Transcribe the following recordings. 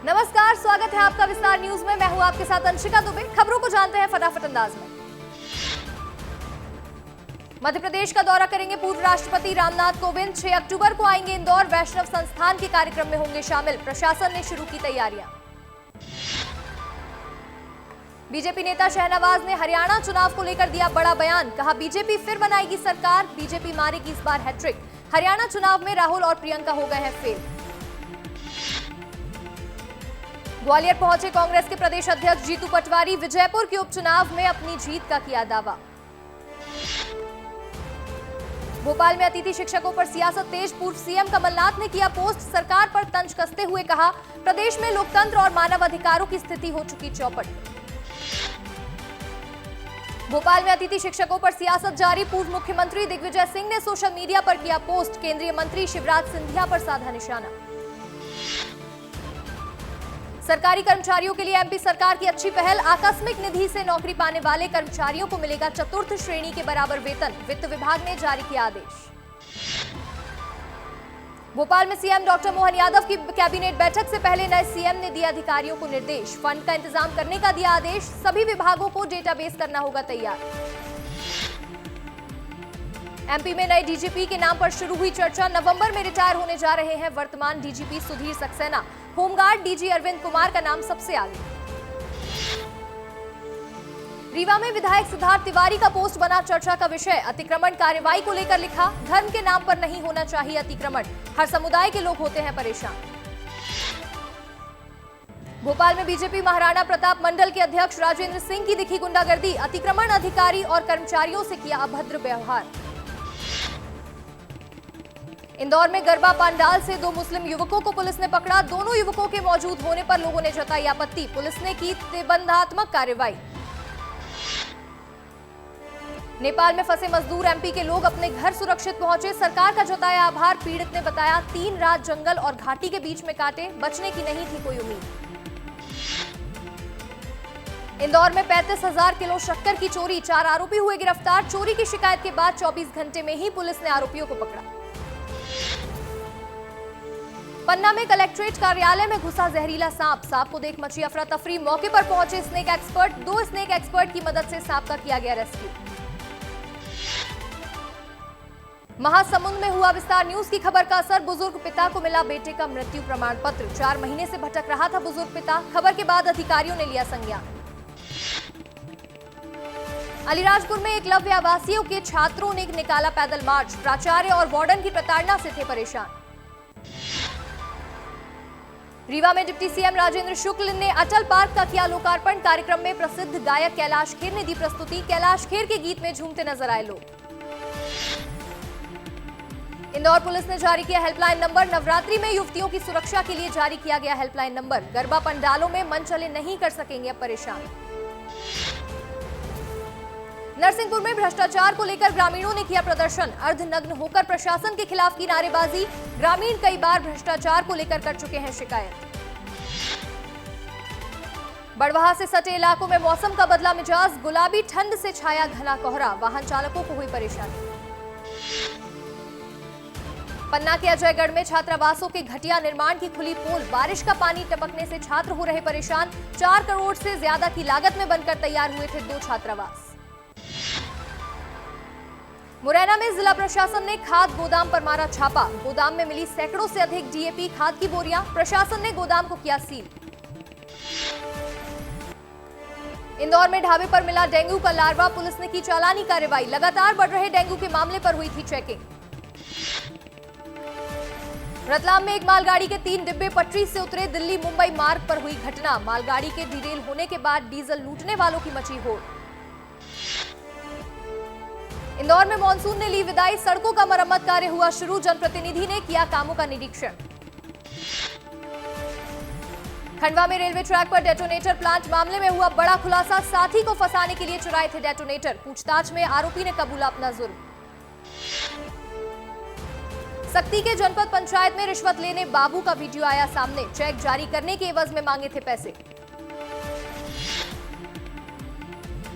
नमस्कार, स्वागत है आपका विस्तार न्यूज में। मैं हूं आपके साथ अंशिका दुबे। खबरों को जानते हैं फटाफट अंदाज में। मध्य प्रदेश का दौरा करेंगे पूर्व राष्ट्रपति रामनाथ कोविंद। 6 अक्टूबर को आएंगे इंदौर। वैष्णव संस्थान के कार्यक्रम में होंगे शामिल। प्रशासन ने शुरू की तैयारियां। बीजेपी नेता शहनवाज ने हरियाणा चुनाव को लेकर दिया बड़ा बयान। कहा, बीजेपी फिर बनाएगी सरकार, बीजेपी मारेगी इस बार हैट्रिक। हरियाणा चुनाव में राहुल और प्रियंका हो गए हैं फेल। ग्वालियर पहुंचे कांग्रेस के प्रदेश अध्यक्ष जीतू पटवारी। विजयपुर के उपचुनाव में अपनी जीत का किया दावा। भोपाल में अतिथि शिक्षकों पर सियासत तेज। पूर्व सीएम कमलनाथ ने किया पोस्ट। सरकार पर तंज कसते हुए कहा, प्रदेश में लोकतंत्र और मानव अधिकारों की स्थिति हो चुकी चौपट। भोपाल में अतिथि शिक्षकों पर सियासत जारी। पूर्व मुख्यमंत्री दिग्विजय सिंह ने सोशल मीडिया पर किया पोस्ट। केंद्रीय मंत्री शिवराज सिंधिया पर साधा निशाना। सरकारी कर्मचारियों के लिए एमपी सरकार की अच्छी पहल। आकस्मिक निधि से नौकरी पाने वाले कर्मचारियों को मिलेगा चतुर्थ श्रेणी के बराबर वेतन। वित्त विभाग ने जारी किया आदेश। भोपाल में सीएम डॉक्टर मोहन यादव की कैबिनेट बैठक से पहले नए सीएम ने दिया अधिकारियों को निर्देश। फंड का इंतजाम करने का दिया आदेश। सभी विभागों को डेटाबेस करना होगा तैयार। एमपी में नए डीजीपी के नाम पर शुरू हुई चर्चा। नवंबर में रिटायर होने जा रहे हैं वर्तमान DGP Sudhir Saxena. Home guard DG Arvind Kumar का नाम सबसे आगे। रीवा में विधायक सिद्धार्थ तिवारी का पोस्ट बना चर्चा का विषय। अतिक्रमण कार्रवाई को लेकर लिखा, धर्म के नाम पर नहीं होना चाहिए अतिक्रमण। हर समुदाय के लोग होते हैं परेशान। भोपाल में बीजेपी महाराणा प्रताप मंडल के अध्यक्ष राजेंद्र सिंह की दिखी गुंडागर्दी। अतिक्रमण अधिकारी और कर्मचारियों से किया अभद्र व्यवहार। इंदौर में गरबा पंडाल से 2 मुस्लिम युवकों को पुलिस ने पकड़ा। दोनों युवकों के मौजूद होने पर लोगों ने जताई आपत्ति। पुलिस ने की प्रतिबंधात्मक कार्रवाई। नेपाल में फंसे मजदूर एमपी के लोग अपने घर सुरक्षित पहुंचे। सरकार का जताया आभार। पीड़ित ने बताया, 3 रात जंगल और घाटी के बीच में काटे, बचने की नहीं थी कोई उम्मीद। इंदौर में 35,000 किलो शक्कर की चोरी। 4 आरोपी हुए गिरफ्तार। चोरी की शिकायत के बाद 24 घंटे में ही पुलिस ने आरोपियों को पकड़ा। पन्ना में कलेक्ट्रेट कार्यालय में घुसा जहरीला सांप। सांप को देख मची अफरा तफरी। मौके पर पहुंचे स्नेक एक्सपर्ट। 2 स्नेक एक्सपर्ट की मदद से सांप का किया गया रेस्क्यू। महासमुंद में हुआ विस्तार न्यूज की खबर का असर। बुजुर्ग पिता को मिला बेटे का मृत्यु प्रमाण पत्र। 4 महीने से भटक रहा था बुजुर्ग पिता। खबर के बाद अधिकारियों ने लिया संज्ञान। अलीराजपुर में एकलव्य आवासियों के छात्रों ने निकाला पैदल मार्च। प्राचार्य और वार्डन की प्रताड़ना से थे परेशान। रीवा में डिप्टी सीएम राजेंद्र शुक्ल ने अटल पार्क का किया लोकार्पण। कार्यक्रम में प्रसिद्ध गायक कैलाश खेर ने दी प्रस्तुति। कैलाश खेर के गीत में झूमते नजर आए लोग। इंदौर पुलिस ने जारी किया हेल्पलाइन नंबर। नवरात्रि में युवतियों की सुरक्षा के लिए जारी किया गया हेल्पलाइन नंबर। गरबा पंडालों में मन चले नहीं कर सकेंगे अब परेशान। नरसिंहपुर में भ्रष्टाचार को लेकर ग्रामीणों ने किया प्रदर्शन। अर्धनग्न होकर प्रशासन के खिलाफ की नारेबाजी। ग्रामीण कई बार भ्रष्टाचार को लेकर कर चुके हैं शिकायत। बड़वाह से सटे इलाकों में मौसम का बदला मिजाज। गुलाबी ठंड से छाया घना कोहरा। वाहन चालकों को हुई परेशानी। पन्ना के अजयगढ़ में छात्रावासों के घटिया निर्माण की खुली पोल। बारिश का पानी टपकने से छात्र हो रहे परेशान। 4 करोड़ से ज्यादा की लागत में बनकर तैयार हुए थे 2 छात्रावास। मुरैना में जिला प्रशासन ने खाद गोदाम पर मारा छापा। गोदाम में मिली सैकड़ों से अधिक डीएपी खाद की बोरियां। प्रशासन ने गोदाम को किया सील। इंदौर में ढाबे पर मिला डेंगू का लार्वा। पुलिस ने की चालानी कार्रवाई। लगातार बढ़ रहे डेंगू के मामले पर हुई थी चेकिंग। रतलाम में एक मालगाड़ी के 3 डिब्बे पटरी से उतरे। दिल्ली मुंबई मार्ग पर हुई घटना। मालगाड़ी के डिरेल होने के बाद डीजल लूटने वालों की मची होड़। इंदौर में मॉनसून ने ली विदाई। सड़कों का मरम्मत कार्य हुआ शुरू। जनप्रतिनिधि ने किया कामों का निरीक्षण। खंडवा में रेलवे ट्रैक पर डेटोनेटर प्लांट मामले में हुआ बड़ा खुलासा। साथी को फंसाने के लिए चुराए थे डेटोनेटर। पूछताछ में आरोपी ने कबूला अपना जुर्म। सक्ती के जनपद पंचायत में रिश्वत लेने बाबू का वीडियो आया सामने। चेक जारी करने के एवज में मांगे थे पैसे।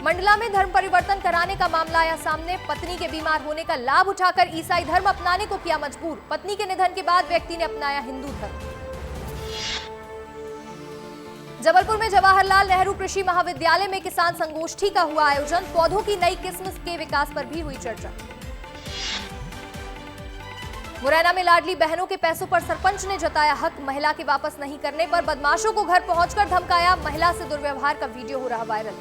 मंडला में धर्म परिवर्तन कराने का मामला आया सामने। पत्नी के बीमार होने का लाभ उठाकर ईसाई धर्म अपनाने को किया मजबूर। पत्नी के निधन के बाद व्यक्ति ने अपनाया हिंदू धर्म। जबलपुर में जवाहरलाल नेहरू कृषि महाविद्यालय में किसान संगोष्ठी का हुआ आयोजन। पौधों की नई किस्म के विकास पर भी हुई चर्चा। मुरैना में लाडली बहनों के पैसों पर सरपंच ने जताया हक। महिला के वापस नहीं करने पर बदमाशों को घर पहुंचकर धमकाया। महिला से दुर्व्यवहार का वीडियो हो रहा वायरल।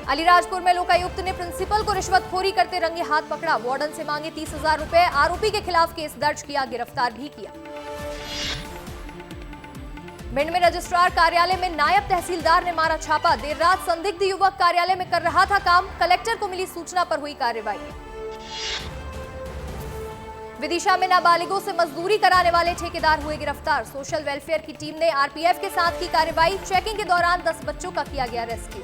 अलीराजपुर में लोकायुक्त ने प्रिंसिपल को रिश्वतखोरी करते रंगे हाथ पकड़ा। वार्डन से मांगे 30,000 रुपए। आरोपी के खिलाफ केस दर्ज किया, गिरफ्तार भी किया। भिंड में रजिस्ट्रार कार्यालय में नायब तहसीलदार ने मारा छापा। देर रात संदिग्ध युवक कार्यालय में कर रहा था काम। कलेक्टर को मिली सूचना पर हुई कार्रवाई। विदिशा में नाबालिगों से मजदूरी कराने वाले ठेकेदार हुए गिरफ्तार। सोशल वेलफेयर की टीम ने आरपीएफ के साथ की कार्रवाई। चेकिंग के दौरान 10 बच्चों का किया गया रेस्क्यू।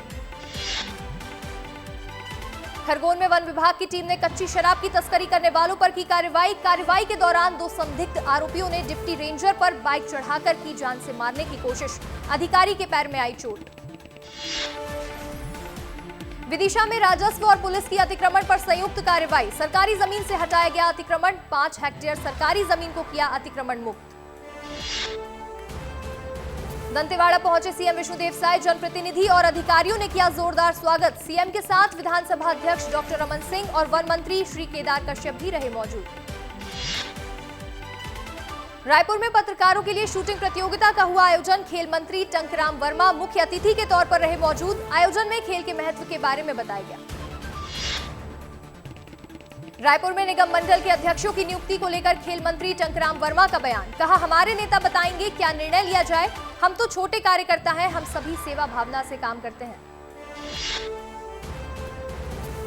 खरगोन में वन विभाग की टीम ने कच्ची शराब की तस्करी करने वालों पर की कार्रवाई के दौरान 2 संदिग्ध आरोपियों ने डिप्टी रेंजर पर बाइक चढ़ाकर की जान से मारने की कोशिश। अधिकारी के पैर में आई चोट। विदिशा में राजस्व और पुलिस की अतिक्रमण पर संयुक्त कार्रवाई। सरकारी जमीन से हटाया गया अतिक्रमण। 5 हेक्टेयर सरकारी जमीन को किया अतिक्रमण मुक्त। दंतेवाड़ा पहुंचे सीएम विष्णुदेव साय। जनप्रतिनिधि और अधिकारियों ने किया जोरदार स्वागत। सीएम के साथ विधानसभा अध्यक्ष डॉक्टर रमन सिंह और वन मंत्री श्री केदार कश्यप भी रहे मौजूद। रायपुर में पत्रकारों के लिए शूटिंग प्रतियोगिता का हुआ आयोजन। खेल मंत्री टंकराम वर्मा मुख्य अतिथि के तौर पर रहे मौजूद। आयोजन में खेल के महत्व के बारे में बताया गया। रायपुर में निगम मंडल के अध्यक्षों की नियुक्ति को लेकर खेल मंत्री टंकराम वर्मा का बयान। कहा, हमारे नेता बताएंगे क्या निर्णय लिया जाए। हम तो छोटे कार्यकर्ता हैं, हम सभी सेवा भावना से काम करते हैं।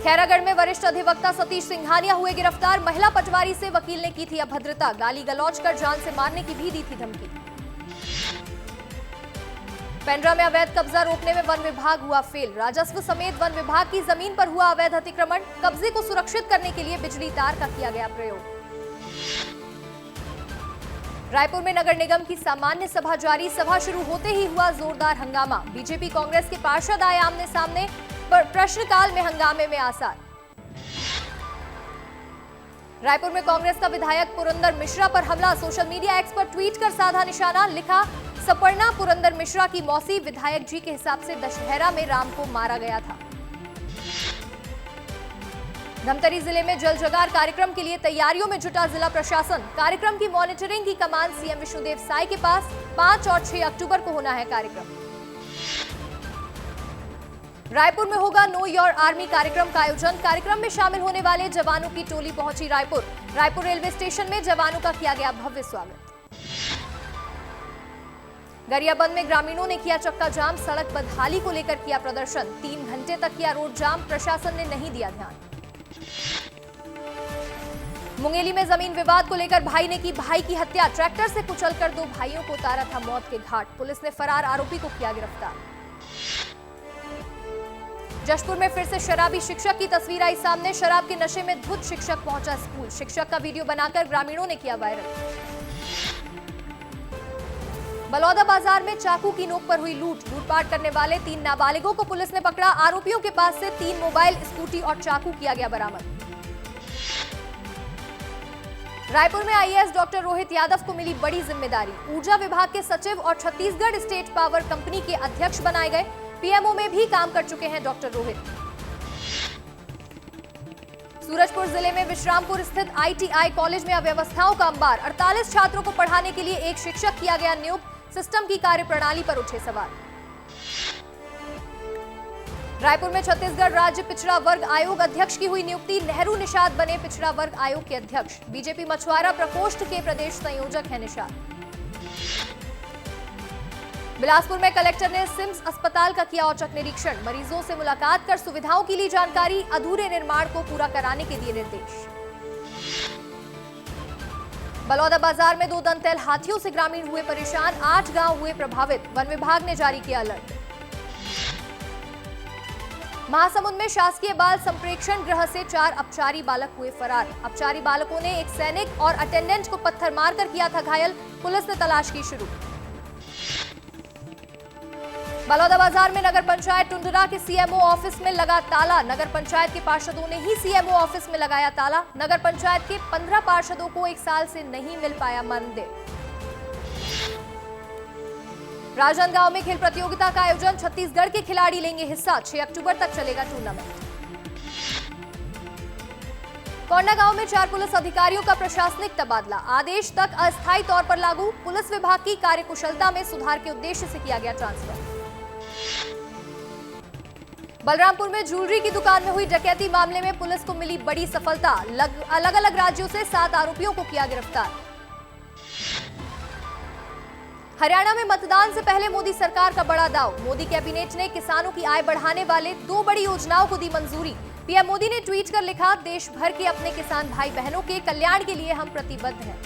खैरागढ़ में वरिष्ठ अधिवक्ता सतीश सिंघानिया हुए गिरफ्तार। महिला पटवारी से वकील ने की थी अभद्रता। गाली गलौज कर जान से मारने की भी दी थी धमकी। पेंड्रा में अवैध कब्जा रोकने में वन विभाग हुआ फेल। राजस्व समेत वन विभाग की जमीन पर हुआ अवैध अतिक्रमण। कब्जे को सुरक्षित करने के लिए बिजली तार का किया गया प्रयोग। रायपुर में नगर निगम की सामान्य सभा जारी। सभा शुरू होते ही हुआ जोरदार हंगामा। बीजेपी कांग्रेस के पार्षद आए आमने सामने। प्रश्नकाल में हंगामे में आसार। रायपुर में कांग्रेस का विधायक पुरंदर मिश्रा पर हमला। सोशल मीडिया एक्स पर ट्वीट कर साधा निशाना। लिखा, सपर्णा पुरंदर मिश्रा की मौसी। विधायक जी के हिसाब से दशहरा में राम को मारा गया था। धमतरी जिले में जल जगार कार्यक्रम के लिए तैयारियों में जुटा जिला प्रशासन। कार्यक्रम की मॉनिटरिंग की कमान सीएम विष्णुदेव साय के पास। 5 और 6 अक्टूबर को होना है कार्यक्रम। रायपुर में होगा नो योर आर्मी कार्यक्रम का आयोजन। कार्यक्रम में शामिल होने वाले जवानों की टोली पहुंची रायपुर। रायपुर रेलवे स्टेशन में जवानों का किया गया भव्य स्वागत। गरियाबंद में ग्रामीणों ने किया चक्का जाम। सड़क बदहाली को लेकर किया प्रदर्शन। 3 घंटे तक किया रोड जाम। प्रशासन ने नहीं दिया ध्यान। मुंगेली में जमीन विवाद को लेकर भाई ने की भाई की हत्या। ट्रैक्टर से कुचलकर 2 भाइयों को उतारा था मौत के घाट। पुलिस ने फरार आरोपी को किया गिरफ्तार। जशपुर में फिर से शराबी शिक्षक की तस्वीर आई सामने। शराब के नशे में धुत शिक्षक पहुंचा स्कूल। शिक्षक का वीडियो बनाकर ग्रामीणों ने किया वायरल। बलौदा बाजार में चाकू की नोक पर हुई लूटपाट करने वाले 3 नाबालिगों को पुलिस ने पकड़ा। आरोपियों के पास से 3 मोबाइल, स्कूटी और चाकू किया गया बरामद। रायपुर में आईएएस डॉक्टर रोहित यादव को मिली बड़ी जिम्मेदारी। ऊर्जा विभाग के सचिव और छत्तीसगढ़ स्टेट पावर कंपनी के अध्यक्ष बनाए गए। पीएमओ में भी काम कर चुके हैं डॉक्टर रोहित। सूरजपुर जिले में विश्रामपुर स्थित आईटीआई कॉलेज में अव्यवस्थाओं का अंबार। 48 छात्रों को पढ़ाने के लिए 1 शिक्षक किया गया नियुक्त। सिस्टम की कार्यप्रणाली पर उठे सवाल। रायपुर में छत्तीसगढ़ राज्य पिछड़ा वर्ग आयोग अध्यक्ष की हुई नियुक्ति। नेहरू निषाद बने पिछड़ा वर्ग आयोग के अध्यक्ष। बीजेपी मछुआरा प्रकोष्ठ के प्रदेश संयोजक हैं निषाद। बिलासपुर में कलेक्टर ने सिम्स अस्पताल का किया औचक निरीक्षण। मरीजों से मुलाकात कर सुविधाओं की ली जानकारी। अधूरे निर्माण को पूरा कराने के दिए निर्देश। बलौदा बाजार में 2 दंतैल हाथियों से ग्रामीण हुए परेशान। 8 गांव हुए प्रभावित। वन विभाग ने जारी किया अलर्ट। महासमुंद में शासकीय बाल संप्रेक्षण गृह से 4 अपचारी बालक हुए फरार। अपचारी बालकों ने एक सैनिक और अटेंडेंट को पत्थर मारकर किया था घायल। पुलिस ने तलाश की शुरू। बलौदाबाजार में नगर पंचायत टुंडरा के सीएमओ ऑफिस में लगा ताला। नगर पंचायत के पार्षदों ने ही सीएमओ ऑफिस में लगाया ताला। नगर पंचायत के 15 पार्षदों को 1 साल से नहीं मिल पाया मानदेय। राजनांदगांव में खेल प्रतियोगिता का आयोजन, छत्तीसगढ़ के खिलाड़ी लेंगे हिस्सा। 6 अक्टूबर तक चलेगा टूर्नामेंट। कोंडागांव में 4 पुलिस अधिकारियों का प्रशासनिक तबादला, आदेश तक अस्थायी तौर पर लागू। पुलिस विभाग की कार्यकुशलता में सुधार के उद्देश्य से किया गया ट्रांसफर। बलरामपुर में ज्वेलरी की दुकान में हुई डकैती मामले में पुलिस को मिली बड़ी सफलता, अलग अलग राज्यों से 7 आरोपियों को किया गिरफ्तार। हरियाणा में मतदान से पहले मोदी सरकार का बड़ा दाव, मोदी कैबिनेट ने किसानों की आय बढ़ाने वाले 2 बड़ी योजनाओं को दी मंजूरी। पीएम मोदी ने ट्वीट कर लिखा, देश भर के अपने किसान भाई बहनों के कल्याण के लिए हम प्रतिबद्ध हैं।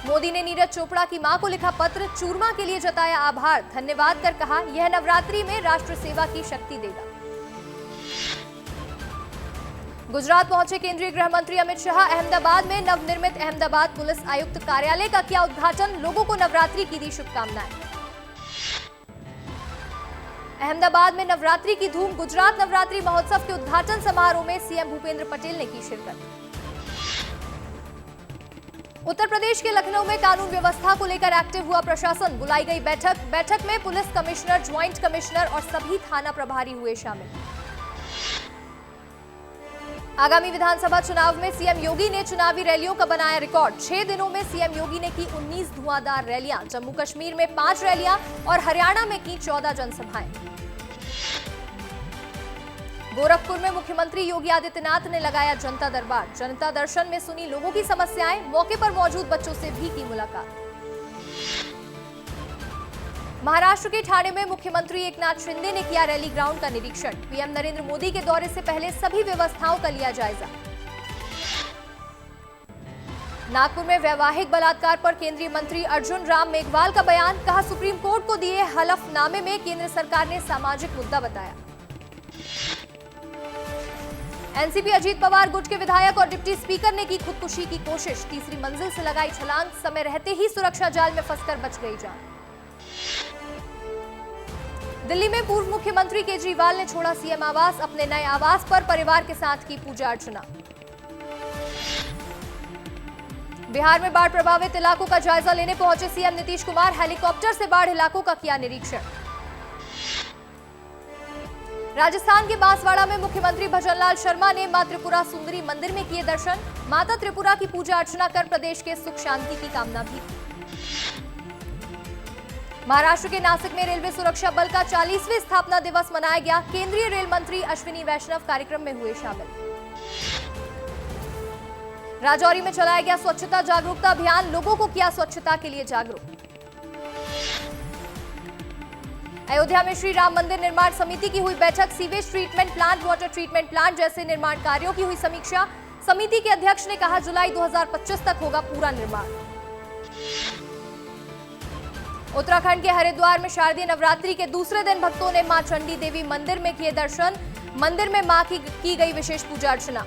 मोदी ने नीरज चोपड़ा की मां को लिखा पत्र, चूरमा के लिए जताया आभार, धन्यवाद कर कहा, यह नवरात्रि में राष्ट्र सेवा की शक्ति देगा। गुजरात पहुंचे केंद्रीय गृह मंत्री अमित शाह, अहमदाबाद में नवनिर्मित अहमदाबाद पुलिस आयुक्त कार्यालय का किया उद्घाटन, लोगों को नवरात्रि की दी शुभकामनाएं। अहमदाबाद में नवरात्रि की धूम, गुजरात नवरात्रि महोत्सव के उद्घाटन समारोह में सीएम भूपेंद्र पटेल ने की शिरकत। उत्तर प्रदेश के लखनऊ में कानून व्यवस्था को लेकर एक्टिव हुआ प्रशासन, बुलाई गई बैठक में पुलिस कमिश्नर, ज्वाइंट कमिश्नर और सभी थाना प्रभारी हुए शामिल। आगामी विधानसभा चुनाव में सीएम योगी ने चुनावी रैलियों का बनाया रिकॉर्ड, 6 दिनों में सीएम योगी ने की 19 धुआंधार रैलियां, जम्मू कश्मीर में 5 रैलियां और हरियाणा में की 14 जनसभाएं। गोरखपुर में मुख्यमंत्री योगी आदित्यनाथ ने लगाया जनता दरबार, जनता दर्शन में सुनी लोगों की समस्याएं, मौके पर मौजूद बच्चों से भी की मुलाकात। महाराष्ट्र के ठाणे में मुख्यमंत्री एकनाथ शिंदे ने किया रैली ग्राउंड का निरीक्षण, पीएम नरेंद्र मोदी के दौरे से पहले सभी व्यवस्थाओं का लिया जायजा। नागपुर में वैवाहिक बलात्कार पर केंद्रीय मंत्री अर्जुन राम मेघवाल का बयान, कहा सुप्रीम कोर्ट को दिए हलफनामे में केंद्र सरकार ने सामाजिक मुद्दा बताया। एनसीपी अजीत पवार गुट के विधायक और डिप्टी स्पीकर ने की खुदकुशी की कोशिश, तीसरी मंजिल से लगाई छलांग, समय रहते ही सुरक्षा जाल में फंसकर बच गई जान। दिल्ली में पूर्व मुख्यमंत्री केजरीवाल ने छोड़ा सीएम आवास, अपने नए आवास पर परिवार के साथ की पूजा अर्चना। बिहार में बाढ़ प्रभावित इलाकों का जायजा लेने पहुंचे सीएम नीतीश कुमार, हेलीकॉप्टर से बाढ़ इलाकों का किया निरीक्षण। राजस्थान के बांसवाड़ा में मुख्यमंत्री भजनलाल शर्मा ने मां त्रिपुरा सुंदरी मंदिर में किए दर्शन, माता त्रिपुरा की पूजा अर्चना कर प्रदेश के सुख शांति की कामना भी। महाराष्ट्र के नासिक में रेलवे सुरक्षा बल का 40वें स्थापना दिवस मनाया गया, केंद्रीय रेल मंत्री अश्विनी वैष्णव कार्यक्रम में हुए शामिल। राजौरी में चलाया गया स्वच्छता जागरूकता अभियान, लोगों को किया स्वच्छता के लिए जागरूक। अयोध्या में श्री राम मंदिर निर्माण समिति की हुई बैठक, sewage treatment plant, water treatment plant जैसे निर्माण कार्यों की हुई समीक्षा। समिति के अध्यक्ष ने कहा जुलाई 2025 तक होगा पूरा निर्माण। उत्तराखंड के हरिद्वार में शारदीय नवरात्रि के दूसरे दिन भक्तों ने मां चंडी देवी मंदिर में किए दर्शन, मंदिर में मां की गई विशेष पूजा अर्चना।